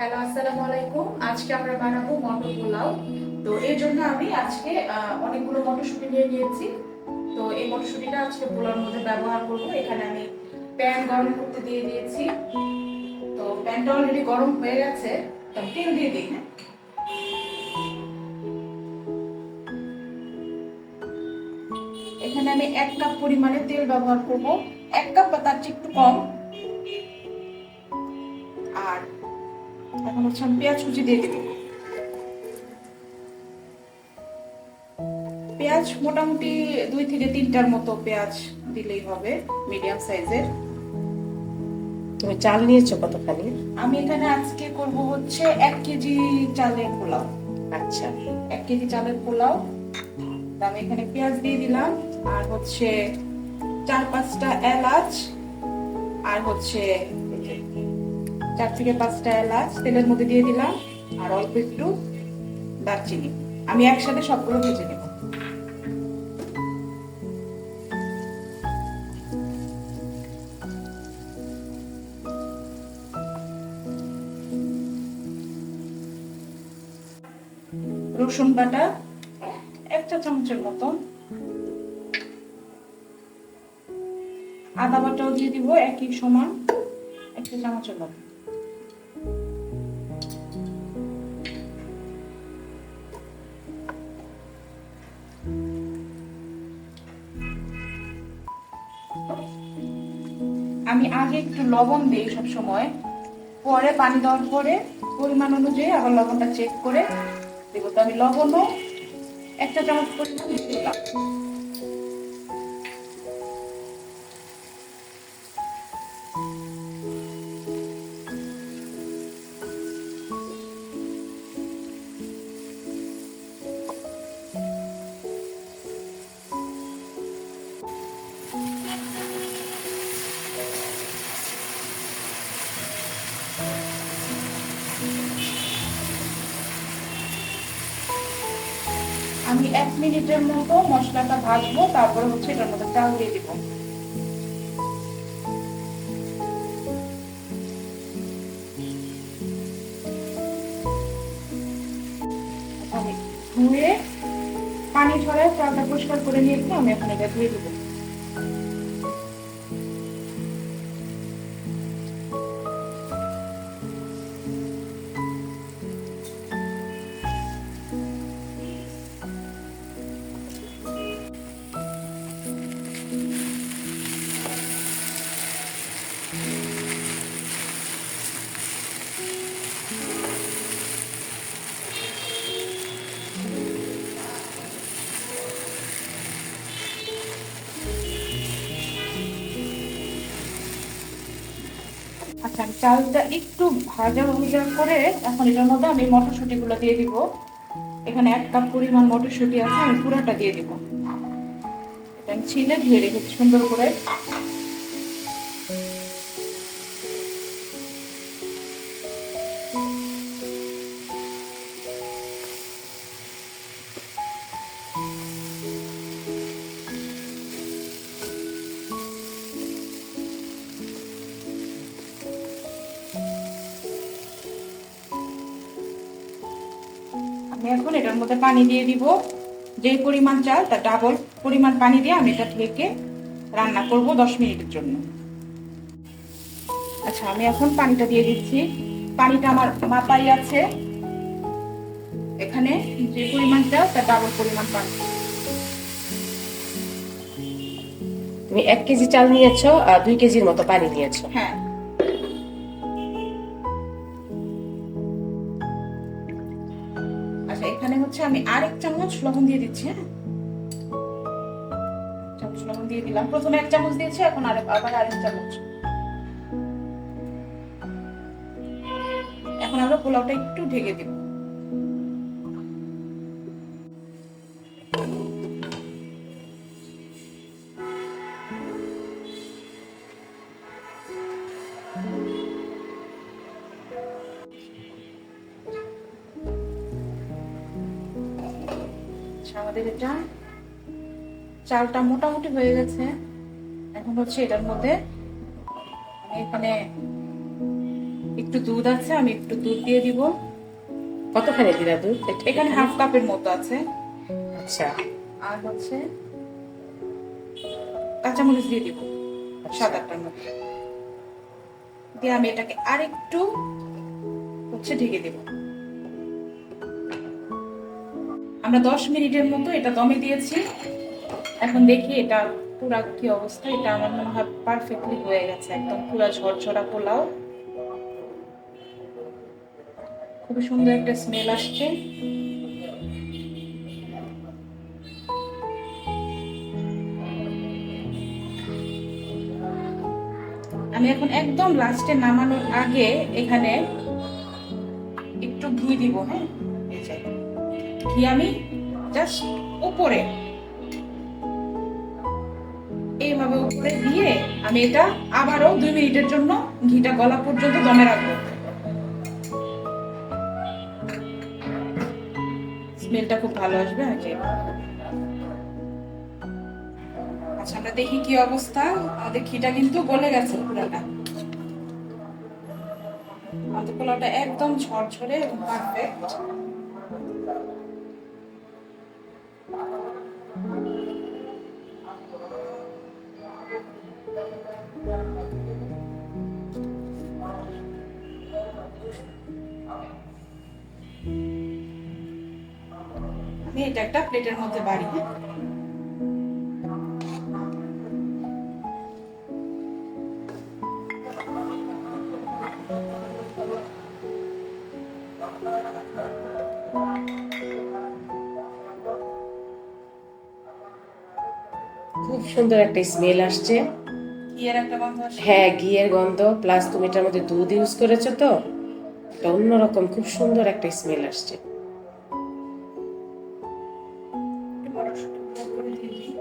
Hello, আসসালামু আলাইকুম। আজকে আমরা বানাবো মটর পোলাও। তো এর জন্য আমি আজকে অনেকগুলো মটরশুঁটি নিয়ে নিয়েছি। তো এই মটরশুঁটিটা আজকে পোলাওর মধ্যে ব্যবহার করব। এখানে আমি প্যান গরম করতে দিয়ে দিয়েছি। তো প্যানটা অলরেডি গরম হয়ে গেছে। তো তেল দিয়ে দিই। হ্যাঁ, এখানে আমি 1 কাপ পরিমাণে তেল ব্যবহার করব। 1 কাপ বা তার চেয়ে একটু কম। আর এখন হচ্ছে আমি পেঁয়াজ কুচি দিয়ে দেবো। পেঁয়াজ মোটামুটি 2 থেকে 3টার মতো পেঁয়াজ দিলেই হবে, মিডিয়াম সাইজের। তুমি চাল নিয়েছো কতখানি? আমি এখানে আজকে করব হচ্ছে 1 কেজি চালের পোলাও। আচ্ছা, 1 কেজি চালের পোলাও। তো আমি এখানে পেঁয়াজ দিয়ে দিলাম, আর হচ্ছে 4-5টা এলাচ, আর হচ্ছে 4 থেকে 5টা এলাচ তেলের মধ্যে দিয়ে দিলাম, আর অল্প একটু দারচিনি। আমি একসাথে সবগুলো ভেজে নেব। রসুন বাটা 1 চা চামচের মতন, আদা বাটাও দিয়ে দিব একই সমান 1 চা চামচের মতো। আমি আগে একটু লবণ দিই সব সময়, পরে পানি দেওয়ার পরে পরিমাণ অনুযায়ী আবার লবণটা চেক করে দেবো। তো আমি লবণও 1 চা চামচ পরিমাণ দিলাম। আমি 1 মিনিটের মতো মশলাটা ভাজবো, তারপরে হচ্ছে এটার মধ্যে চাল দিয়ে দিব। আমি ধুয়ে পানি ঝরায় চালটা পরিষ্কার করে নিয়েছি, আমি এখন এটা ধুয়ে দিব। আচ্ছা, আমি চালটা একটু ভাজা ভাজা করে এখন এটার মধ্যে আমি মটরশুঁটি গুলো দিয়ে দিব। এখানে 1 কাপ পরিমাণ মটরশুঁটি আছে, আমি পুরোটা দিয়ে দিব। এটা আমি ছিলে ধুয়ে রেখেছি সুন্দর করে। আমি এখন এটার মধ্যে পানি দিয়ে দিব। যে পরিমাণ চাল তার ডাবল পরিমাণ পানি দিয়ে আমি এটা ঢেকে রান্না করব 10 মিনিটের জন্য। আচ্ছা, আমি এখন পানিটা দিয়ে দিচ্ছি। পানিটা আমার মাপাই আছে, এখানে যে পরিমাণ চাল তার ডাবল পরিমাণ পানি। তুমি 1 কেজি চাল নিয়েছো আর 2 কেজির মতো পানি নিয়েছো। হ্যাঁ, আচ্ছা, এখানে হচ্ছে আমি আর 1 চামচ লবণ দিয়ে দিচ্ছি। হ্যাঁ, চামচ লবণ দিয়ে দিলাম। প্রথমে 1 চামচ দিয়েছি, এখন আবার আরেক চামচ। এখন আমরা পোলাওটা একটু ঢেকে দিব। আমাদের এটা চালটা মোটামুটি হয়ে গেছে। এখন হচ্ছে এটার মধ্যে আমি এখানে একটু দুধ আছে, আমি একটু দুধ দিয়ে দিব। কতখানি দিলা দুধ? এখানে হাফ কাপের মতো আছে। আচ্ছা আর হচ্ছে কাঁচামরিচ দিয়ে দিব 7-8টার মতো। দিয়ে আমি এটাকে আরেকটু হচ্ছে ঢেকে দেব। আমরা 10 মিনিটের মতো এটা দমে দিয়েছি। এখন দেখি এটা পুরা কি অবস্থা। এটা আমার মনে হয় পারফেক্টলি হয়ে গেছে, একদম পুরা ঝরঝরা পোলাও। খুবই সুন্দর একটা স্মেল আসছে। আমি এখন একদম লাস্টে নামানোর আগে এখানে একটু ঘি দিব। হ্যাঁ, এই যে ঘি আমি জাস্ট উপরে এইভাবে উপরে দিয়ে আমি এটা আবারও 2 মিনিটের জন্য ঘিটা গলা পর্যন্ত দমে রাখবো। স্মেলটা খুব ভালো আসবে। আচ্ছা, আমরা দেখি কি অবস্থা। আমাদের ঘিটা কিন্তু গলে গেছে পুরাটা। আমাদের পোলাওটা একদম ঝরঝরে এবং পারফেক্ট। আমি এটা একটা প্লেটের মধ্যে বাড়ি। খুব সুন্দর একটা স্মেল আসছে। ঘিয়ের একটা গন্ধ আসছে। হ্যাঁ, ঘিয়ের গন্ধ প্লাস তুমি এটার মধ্যে দুধ ইউজ করেছো তো, এটা অন্যরকম খুব সুন্দর একটা স্মেল আসছে। মটরশুঁটি করে দিয়ে দিই।